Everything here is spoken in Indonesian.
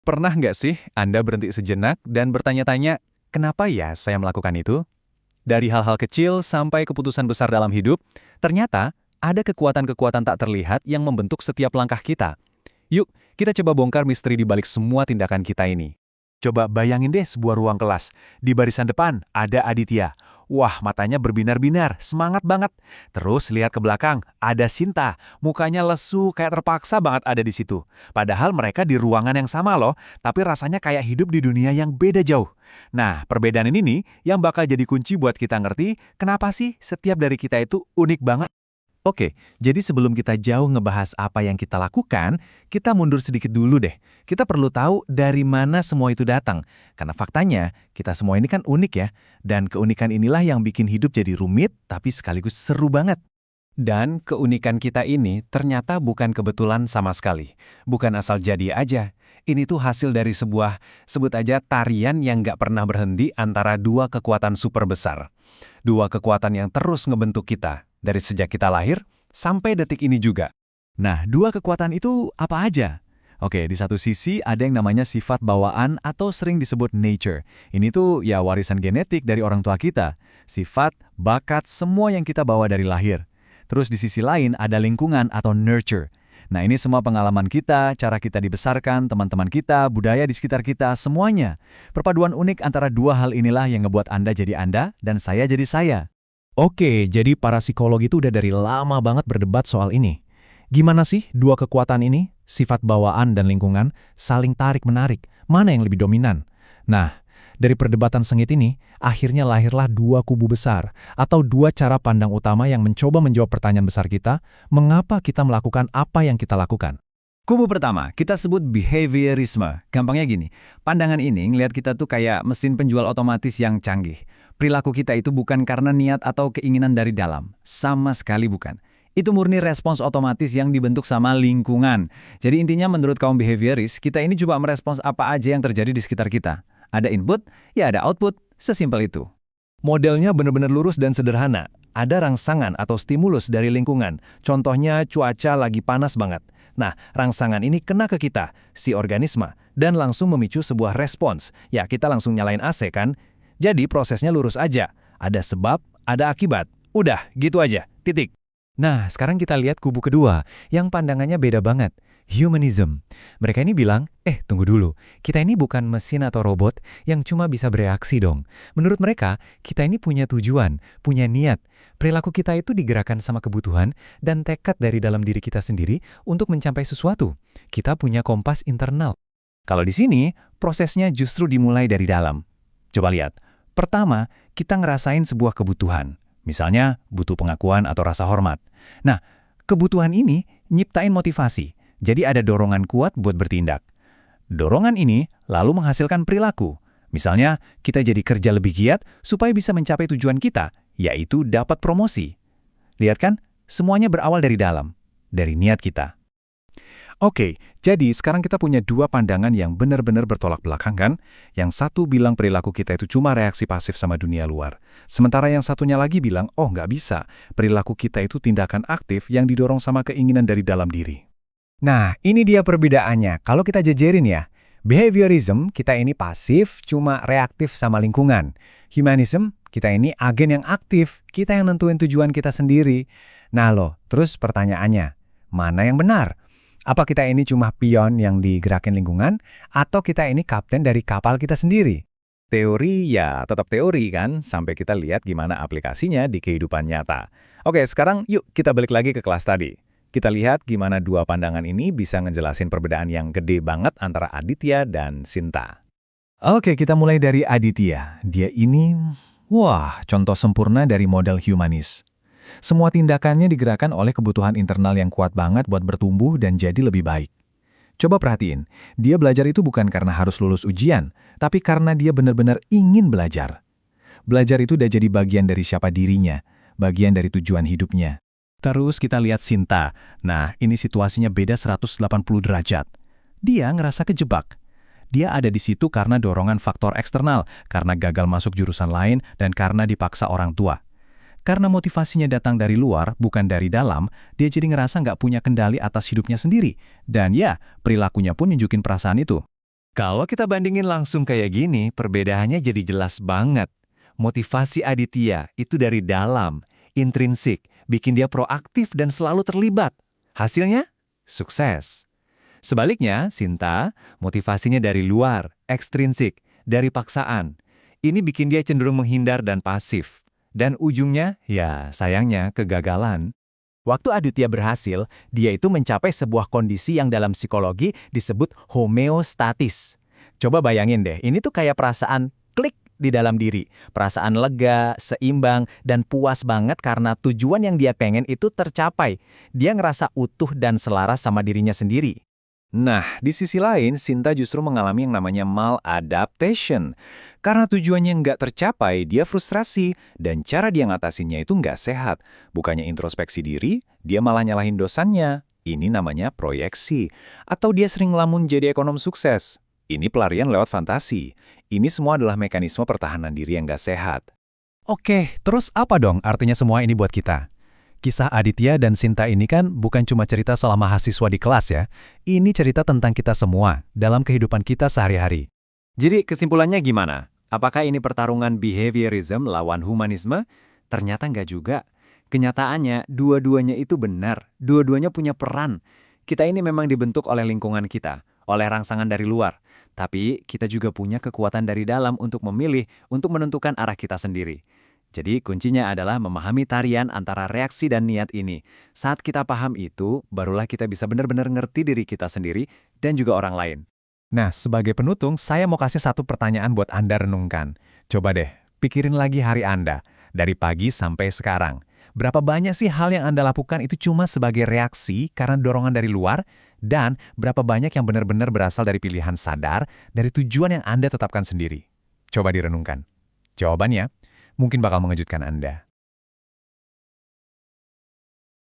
Pernah nggak sih Anda berhenti sejenak dan bertanya-tanya, kenapa ya saya melakukan itu? Dari hal-hal kecil sampai keputusan besar dalam hidup, ternyata ada kekuatan-kekuatan tak terlihat yang membentuk setiap langkah kita. Yuk, kita coba bongkar misteri di balik semua tindakan kita ini. Coba bayangin deh sebuah ruang kelas. Di barisan depan ada Aditya. Wah, matanya berbinar-binar, semangat banget. Terus lihat ke belakang, ada Sinta. Mukanya lesu, kayak terpaksa banget ada di situ. Padahal mereka di ruangan yang sama loh, tapi rasanya kayak hidup di dunia yang beda jauh. Nah, perbedaan ini nih yang bakal jadi kunci buat kita ngerti kenapa sih setiap dari kita itu unik banget. Oke, jadi sebelum kita jauh ngebahas apa yang kita lakukan, kita mundur sedikit dulu deh. Kita perlu tahu dari mana semua itu datang. Karena faktanya, kita semua ini kan unik ya. Dan keunikan inilah yang bikin hidup jadi rumit, tapi sekaligus seru banget. Dan keunikan kita ini ternyata bukan kebetulan sama sekali. Bukan asal jadi aja. Ini tuh hasil dari sebuah, sebut aja tarian yang nggak pernah berhenti antara dua kekuatan super besar. Dua kekuatan yang terus ngebentuk kita, dari sejak kita lahir sampai detik ini juga. Nah, dua kekuatan itu apa aja? Oke, di satu sisi ada yang namanya sifat bawaan atau sering disebut nature. Ini tuh ya warisan genetik dari orang tua kita. Sifat, bakat, semua yang kita bawa dari lahir. Terus di sisi lain ada lingkungan atau nurture. Nah, ini semua pengalaman kita, cara kita dibesarkan, teman-teman kita, budaya di sekitar kita, semuanya. Perpaduan unik antara dua hal inilah yang ngebuat Anda jadi Anda dan saya jadi saya. Oke, jadi para psikolog itu udah dari lama banget berdebat soal ini. Gimana sih dua kekuatan ini, sifat bawaan dan lingkungan, saling tarik-menarik? Mana yang lebih dominan? Nah, dari perdebatan sengit ini, akhirnya lahirlah dua kubu besar, atau dua cara pandang utama yang mencoba menjawab pertanyaan besar kita, mengapa kita melakukan apa yang kita lakukan. Kubu pertama, kita sebut behaviorisme. Gampangnya gini, pandangan ini ngelihat kita tuh kayak mesin penjual otomatis yang canggih. Perilaku kita itu bukan karena niat atau keinginan dari dalam. Sama sekali bukan. Itu murni respons otomatis yang dibentuk sama lingkungan. Jadi intinya menurut kaum behavioris, kita ini coba merespons apa aja yang terjadi di sekitar kita. Ada input, ya ada output, sesimpel itu. Modelnya benar-benar lurus dan sederhana. Ada rangsangan atau stimulus dari lingkungan. Contohnya cuaca lagi panas banget. Nah, rangsangan ini kena ke kita, si organisme, dan langsung memicu sebuah respons. Ya, kita langsung nyalain AC kan? Jadi prosesnya lurus aja. Ada sebab, ada akibat. Udah, gitu aja. Titik. Nah, sekarang kita lihat kubu kedua, yang pandangannya beda banget. Humanism. Mereka ini bilang, tunggu dulu, kita ini bukan mesin atau robot yang cuma bisa bereaksi dong. Menurut mereka, kita ini punya tujuan, punya niat. Perilaku kita itu digerakkan sama kebutuhan dan tekad dari dalam diri kita sendiri untuk mencapai sesuatu. Kita punya kompas internal. Kalau di sini, prosesnya justru dimulai dari dalam. Coba lihat. Pertama, kita ngerasain sebuah kebutuhan. Misalnya, butuh pengakuan atau rasa hormat. Nah, kebutuhan ini nyiptain motivasi. Jadi ada dorongan kuat buat bertindak. Dorongan ini lalu menghasilkan perilaku. Misalnya, kita jadi kerja lebih giat supaya bisa mencapai tujuan kita, yaitu dapat promosi. Lihat kan, semuanya berawal dari dalam, dari niat kita. Oke, jadi sekarang kita punya dua pandangan yang benar-benar bertolak belakang kan? Yang satu bilang perilaku kita itu cuma reaksi pasif sama dunia luar. Sementara yang satunya lagi bilang, oh nggak bisa, perilaku kita itu tindakan aktif yang didorong sama keinginan dari dalam diri. Nah, ini dia perbedaannya. Kalau kita jejerin ya, behaviorism kita ini pasif, cuma reaktif sama lingkungan. Humanism kita ini agen yang aktif, kita yang nentuin tujuan kita sendiri. Nah loh, terus pertanyaannya, mana yang benar? Apa kita ini cuma pion yang digerakin lingkungan, atau kita ini kapten dari kapal kita sendiri? Teori ya tetap teori kan, sampai kita lihat gimana aplikasinya di kehidupan nyata. Oke, sekarang yuk kita balik lagi ke kelas tadi. Kita lihat gimana dua pandangan ini bisa ngejelasin perbedaan yang gede banget antara Aditya dan Sinta. Oke, kita mulai dari Aditya. Dia ini, contoh sempurna dari model humanis. Semua tindakannya digerakkan oleh kebutuhan internal yang kuat banget buat bertumbuh dan jadi lebih baik. Coba perhatiin, dia belajar itu bukan karena harus lulus ujian, tapi karena dia benar-benar ingin belajar. Belajar itu udah jadi bagian dari siapa dirinya, bagian dari tujuan hidupnya. Terus kita lihat Sinta. Nah, ini situasinya beda 180 derajat. Dia ngerasa kejebak. Dia ada di situ karena dorongan faktor eksternal, karena gagal masuk jurusan lain, dan karena dipaksa orang tua. Karena motivasinya datang dari luar, bukan dari dalam, dia jadi ngerasa nggak punya kendali atas hidupnya sendiri. Dan ya, perilakunya pun nunjukin perasaan itu. Kalau kita bandingin langsung kayak gini, perbedaannya jadi jelas banget. Motivasi Aditya itu dari dalam, intrinsik, bikin dia proaktif dan selalu terlibat. Hasilnya? Sukses. Sebaliknya, Sinta, motivasinya dari luar, ekstrinsik, dari paksaan. Ini bikin dia cenderung menghindar dan pasif. Dan ujungnya, ya sayangnya kegagalan. Waktu Aditya berhasil, dia itu mencapai sebuah kondisi yang dalam psikologi disebut homeostatis. Coba bayangin deh, ini tuh kayak perasaan klik di dalam diri. Perasaan lega, seimbang, dan puas banget karena tujuan yang dia pengen itu tercapai. Dia ngerasa utuh dan selaras sama dirinya sendiri. Nah, di sisi lain, Sinta justru mengalami yang namanya maladaptation. Karena tujuannya nggak tercapai, dia frustrasi, dan cara dia ngatasinnya itu nggak sehat. Bukannya introspeksi diri, dia malah nyalahin dosannya. Ini namanya proyeksi. Atau dia sering ngelamun jadi ekonom sukses. Ini pelarian lewat fantasi. Ini semua adalah mekanisme pertahanan diri yang nggak sehat. Oke, terus apa dong artinya semua ini buat kita? Kisah Aditya dan Sinta ini kan bukan cuma cerita soal mahasiswa di kelas ya. Ini cerita tentang kita semua dalam kehidupan kita sehari-hari. Jadi kesimpulannya gimana? Apakah ini pertarungan behaviorism lawan humanisme? Ternyata nggak juga. Kenyataannya, dua-duanya itu benar. Dua-duanya punya peran. Kita ini memang dibentuk oleh lingkungan kita, oleh rangsangan dari luar. Tapi kita juga punya kekuatan dari dalam untuk memilih, untuk menentukan arah kita sendiri. Jadi kuncinya adalah memahami tarian antara reaksi dan niat ini. Saat kita paham itu, barulah kita bisa benar-benar ngerti diri kita sendiri dan juga orang lain. Nah, sebagai penutung, saya mau kasih satu pertanyaan buat Anda renungkan. Coba deh, pikirin lagi hari Anda, dari pagi sampai sekarang. Berapa banyak sih hal yang Anda lakukan itu cuma sebagai reaksi karena dorongan dari luar, dan berapa banyak yang benar-benar berasal dari pilihan sadar, dari tujuan yang Anda tetapkan sendiri? Coba direnungkan. Jawabannya mungkin bakal mengejutkan Anda.